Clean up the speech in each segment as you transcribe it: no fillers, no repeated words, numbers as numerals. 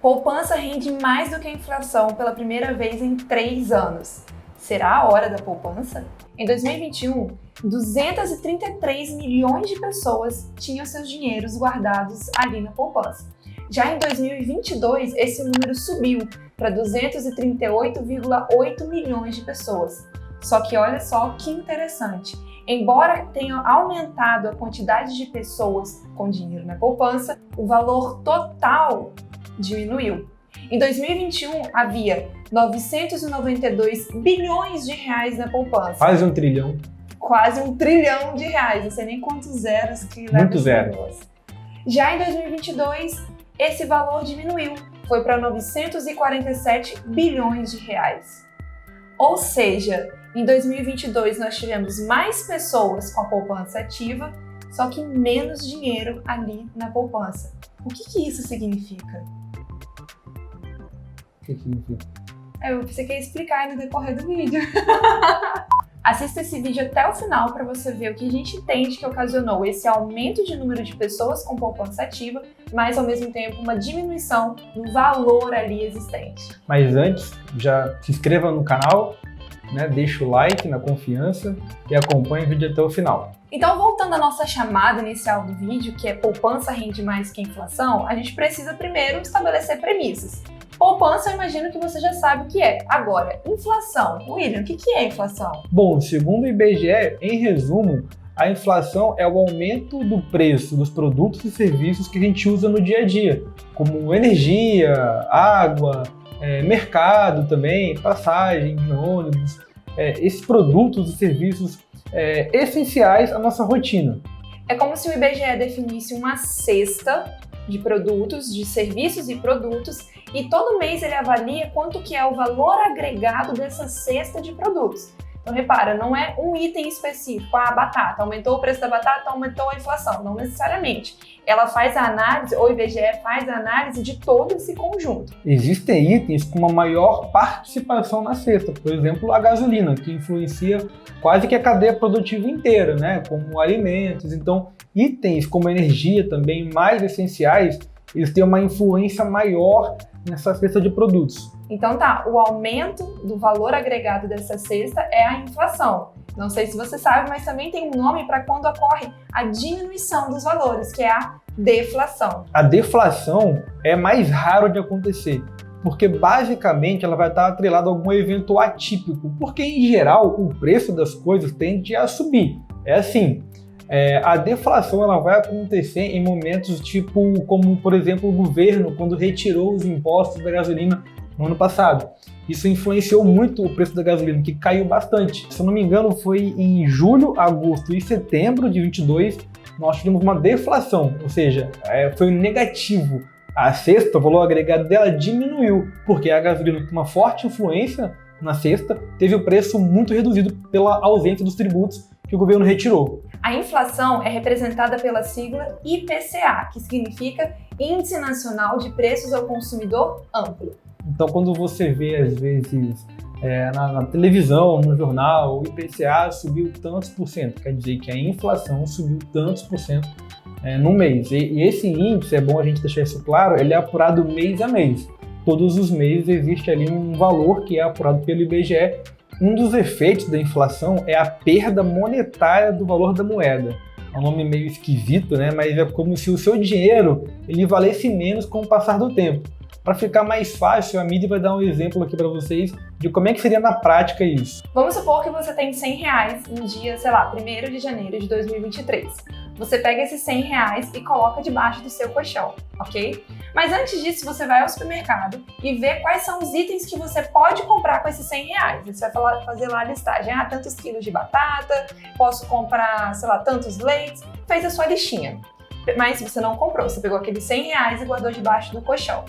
Poupança rende mais do que a inflação pela primeira vez em 3 anos. Será a hora da poupança? Em 2021, 233 milhões de pessoas tinham seus dinheiros guardados ali na poupança. Já em 2022, esse número subiu para 238,8 milhões de pessoas. Só que olha só que interessante, embora tenha aumentado a quantidade de pessoas com dinheiro na poupança, o valor total diminuiu. Em 2021, havia 992 bilhões de reais na poupança. Quase 1 trilhão. Quase 1 trilhão de reais, não sei nem quantos zeros que leva Muito esse zero. negócio. Já em 2022, esse valor diminuiu, foi para 947 bilhões de reais. Ou seja, em 2022 nós tivemos mais pessoas com a poupança ativa, só que menos dinheiro ali na poupança. O que isso significa? O que significa? Você quer explicar aí no decorrer do vídeo. Assista esse vídeo até o final para você ver o que a gente entende que ocasionou esse aumento de número de pessoas com poupança ativa, mas ao mesmo tempo uma diminuição no valor ali existente. Mas antes, já se inscreva no canal, né? Deixa o like na confiança e acompanhe o vídeo até o final. Então, voltando à nossa chamada inicial do vídeo, que é poupança rende mais que inflação, a gente precisa primeiro estabelecer premissas. Poupança, eu imagino que você já sabe o que é. Agora, inflação. William, o que é inflação? Bom, segundo o IBGE, em resumo, a inflação é o aumento do preço dos produtos e serviços que a gente usa no dia a dia, como energia, água, mercado também, passagem no ônibus, esses produtos e serviços essenciais à nossa rotina. É como se o IBGE definisse uma cesta de produtos, de serviços e produtos, e todo mês ele avalia quanto que é o valor agregado dessa cesta de produtos. Então repara, não é um item específico, a batata, aumentou o preço da batata, aumentou a inflação, não necessariamente. Ela faz a análise, ou o IBGE faz a análise de todo esse conjunto. Existem itens com uma maior participação na cesta, por exemplo, a gasolina, que influencia quase que a cadeia produtiva inteira, né? Como alimentos. Então, itens como energia também mais essenciais, eles têm uma influência maior nessa cesta de produtos. Então tá, o aumento do valor agregado dessa cesta é a inflação. Não sei se você sabe, mas também tem um nome para quando ocorre a diminuição dos valores, que é a deflação. A deflação é mais raro de acontecer, porque basicamente ela vai estar atrelada a algum evento atípico, porque em geral o preço das coisas tende a subir. É assim, a deflação ela vai acontecer em momentos tipo como, por exemplo, o governo quando retirou os impostos da gasolina no ano passado. Isso influenciou muito o preço da gasolina, que caiu bastante. Se eu não me engano, foi em julho, agosto e setembro de 22, nós tivemos uma deflação, ou seja, foi negativo. A cesta, o valor agregado dela diminuiu, porque a gasolina com uma forte influência na cesta teve o preço muito reduzido pela ausência dos tributos que o governo retirou. A inflação é representada pela sigla IPCA, que significa Índice Nacional de Preços ao Consumidor Amplo. Então, quando você vê, às vezes, na televisão, no jornal, o IPCA subiu tantos por cento, quer dizer que a inflação subiu tantos por cento no mês. E esse índice, é bom a gente deixar isso claro, ele é apurado mês a mês. Todos os meses existe ali um valor que é apurado pelo IBGE. Um dos efeitos da inflação é a perda monetária do valor da moeda. É um nome meio esquisito, né? Mas é como se o seu dinheiro ele valesse menos com o passar do tempo. Para ficar mais fácil, a mídia vai dar um exemplo aqui para vocês de como é que seria na prática isso. Vamos supor que você tem R$100 no dia, sei lá, 1º de janeiro de 2023. Você pega esses R$100 e coloca debaixo do seu colchão, ok? Mas antes disso, você vai ao supermercado e vê quais são os itens que você pode comprar com esses R$100. Você vai fazer lá a listagem. Tantos quilos de batata, posso comprar, sei lá, tantos leites. Fez a sua listinha. Mas você não comprou, você pegou aqueles R$100 e guardou debaixo do colchão.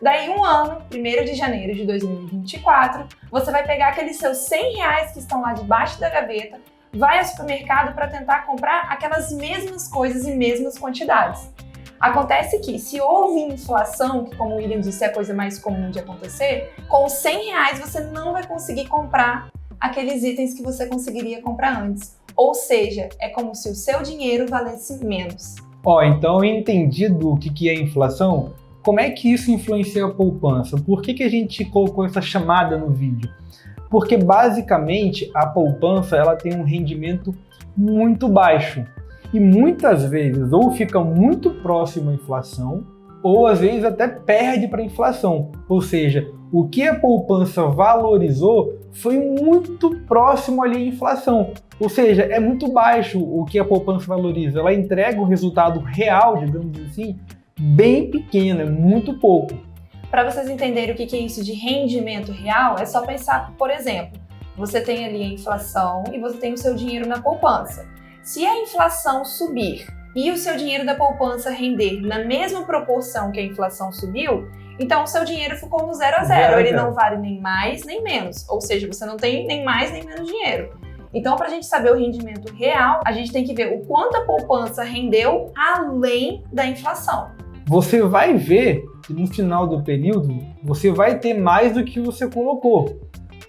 Daí um ano, 1º de janeiro de 2024, você vai pegar aqueles seus R$100 que estão lá debaixo da gaveta, vai ao supermercado para tentar comprar aquelas mesmas coisas em mesmas quantidades. Acontece que se houve inflação, que como o William disse é a coisa mais comum de acontecer, com os R$100 você não vai conseguir comprar aqueles itens que você conseguiria comprar antes. Ou seja, é como se o seu dinheiro valesse menos. Então entendido o que é inflação, como é que isso influencia a poupança? Por que a gente colocou essa chamada no vídeo? Porque basicamente a poupança ela tem um rendimento muito baixo e muitas vezes ou fica muito próximo à inflação ou às vezes até perde para a inflação. Ou seja, o que a poupança valorizou foi muito próximo ali à inflação. Ou seja, é muito baixo o que a poupança valoriza. Ela entrega um resultado real, digamos assim, bem pequeno, é muito pouco. Para vocês entenderem o que é isso de rendimento real, é só pensar, por exemplo, você tem ali a inflação e você tem o seu dinheiro na poupança. Se a inflação subir e o seu dinheiro da poupança render na mesma proporção que a inflação subiu, então o seu dinheiro ficou no 0 a 0, ele não vale nem mais nem menos, ou seja, você não tem nem mais nem menos dinheiro. Então, para a gente saber o rendimento real, a gente tem que ver o quanto a poupança rendeu além da inflação. Você vai ver que no final do período, você vai ter mais do que você colocou.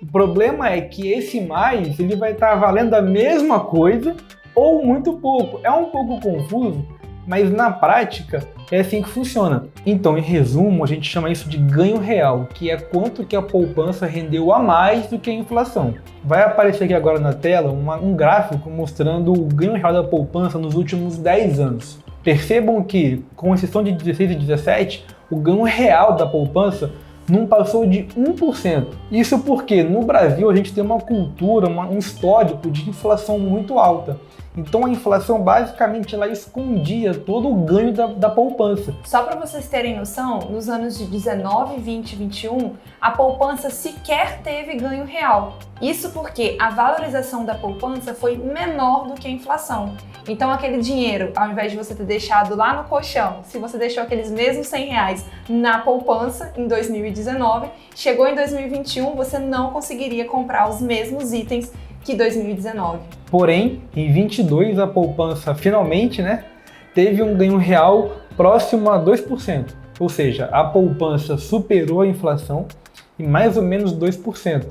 O problema é que esse mais, ele vai estar valendo a mesma coisa ou muito pouco. É um pouco confuso, mas na prática é assim que funciona. Então, em resumo, a gente chama isso de ganho real, que é quanto que a poupança rendeu a mais do que a inflação. Vai aparecer aqui agora na tela um gráfico mostrando o ganho real da poupança nos últimos 10 anos. Percebam que, com exceção de 16 e 17, o ganho real da poupança não passou de 1%. Isso porque no Brasil a gente tem uma cultura, um histórico de inflação muito alta. Então a inflação basicamente ela escondia todo o ganho da poupança. Só para vocês terem noção, nos anos de 19, 20 e 21, a poupança sequer teve ganho real. Isso porque a valorização da poupança foi menor do que a inflação. Então aquele dinheiro, ao invés de você ter deixado lá no colchão, se você deixou aqueles mesmos R$100 na poupança em 2019, chegou em 2021, você não conseguiria comprar os mesmos itens que 2019. Porém, em 22 a poupança finalmente, teve um ganho real próximo a 2%. Ou seja, a poupança superou a inflação em mais ou menos 2%.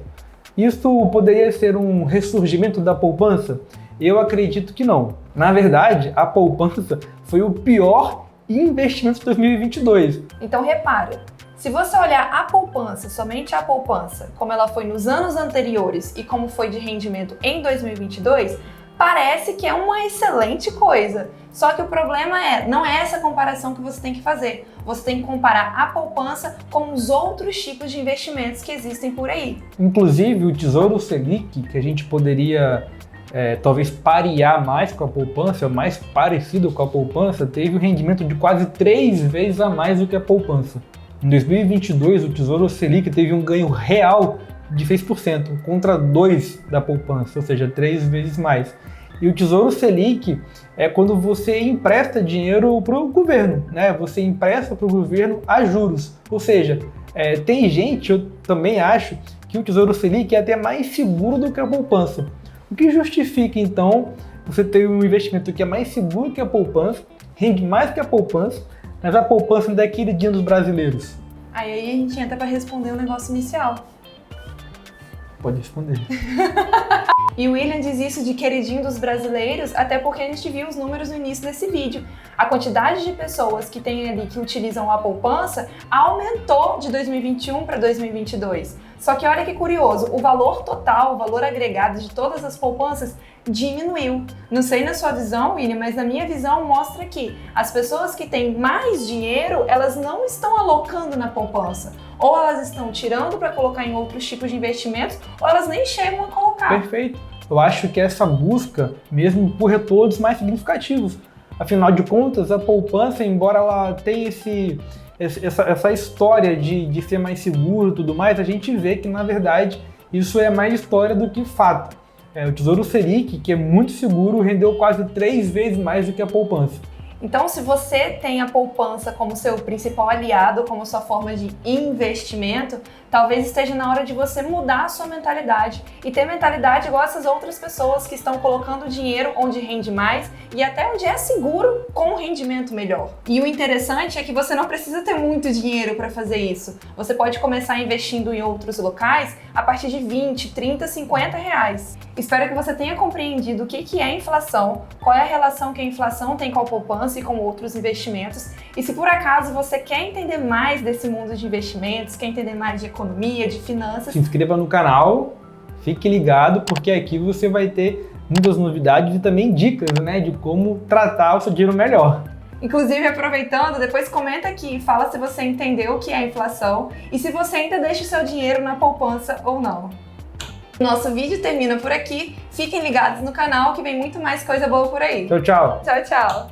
Isso poderia ser um ressurgimento da poupança? Eu acredito que não. Na verdade, a poupança foi o pior investimento de 2022. Então repara, se você olhar a poupança, somente a poupança, como ela foi nos anos anteriores e como foi de rendimento em 2022, parece que é uma excelente coisa. Só que o problema não é essa comparação que você tem que fazer. Você tem que comparar a poupança com os outros tipos de investimentos que existem por aí. Inclusive, o Tesouro Selic, que a gente poderia talvez parear mais com a poupança, mais parecido com a poupança, teve um rendimento de quase 3 vezes a mais do que a poupança. Em 2022, o Tesouro Selic teve um ganho real de 6% contra 2% da poupança, ou seja, 3 vezes mais. E o Tesouro Selic é quando você empresta dinheiro para o governo, Você empresta para o governo a juros. Ou seja, tem gente, eu também acho, que o Tesouro Selic é até mais seguro do que a poupança. O que justifica, então, você ter um investimento que é mais seguro que a poupança, rende mais que a poupança, mas a poupança ainda é queridinha dos brasileiros? Aí a gente entra para responder o negócio inicial. Pode responder. E o William diz isso de queridinho dos brasileiros, até porque a gente viu os números no início desse vídeo. A quantidade de pessoas que tem ali que utilizam a poupança aumentou de 2021 para 2022. Só que olha que curioso, o valor total, o valor agregado de todas as poupanças diminuiu. Não sei na sua visão, William, mas na minha visão mostra que as pessoas que têm mais dinheiro, elas não estão alocando na poupança. Ou elas estão tirando para colocar em outros tipos de investimentos, ou elas nem chegam a colocar. Perfeito. Eu acho que essa busca mesmo por retornos mais significativos. Afinal de contas, a poupança, embora ela tenha essa história de ser mais seguro e tudo mais, a gente vê que, na verdade, isso é mais história do que fato. O Tesouro Selic, que é muito seguro, rendeu quase 3 vezes mais do que a poupança. Então, se você tem a poupança como seu principal aliado, como sua forma de investimento, talvez esteja na hora de você mudar a sua mentalidade e ter mentalidade igual essas outras pessoas que estão colocando dinheiro onde rende mais e até onde é seguro com um rendimento melhor. E o interessante é que você não precisa ter muito dinheiro para fazer isso. Você pode começar investindo em outros locais a partir de 20, 30, 50 reais. Espero que você tenha compreendido o que é inflação, qual é a relação que a inflação tem com a poupança poupança e com outros investimentos. E se por acaso você quer entender mais desse mundo de investimentos, quer entender mais de economia, de finanças, se inscreva no canal, fique ligado, porque aqui você vai ter muitas novidades e também dicas, né, de como tratar o seu dinheiro melhor. Inclusive, aproveitando, depois comenta aqui e fala se você entendeu o que é inflação e se você ainda deixa o seu dinheiro na poupança ou não. Nosso vídeo termina por aqui. Fiquem ligados no canal que vem muito mais coisa boa por aí. Tchau, tchau! Tchau, tchau!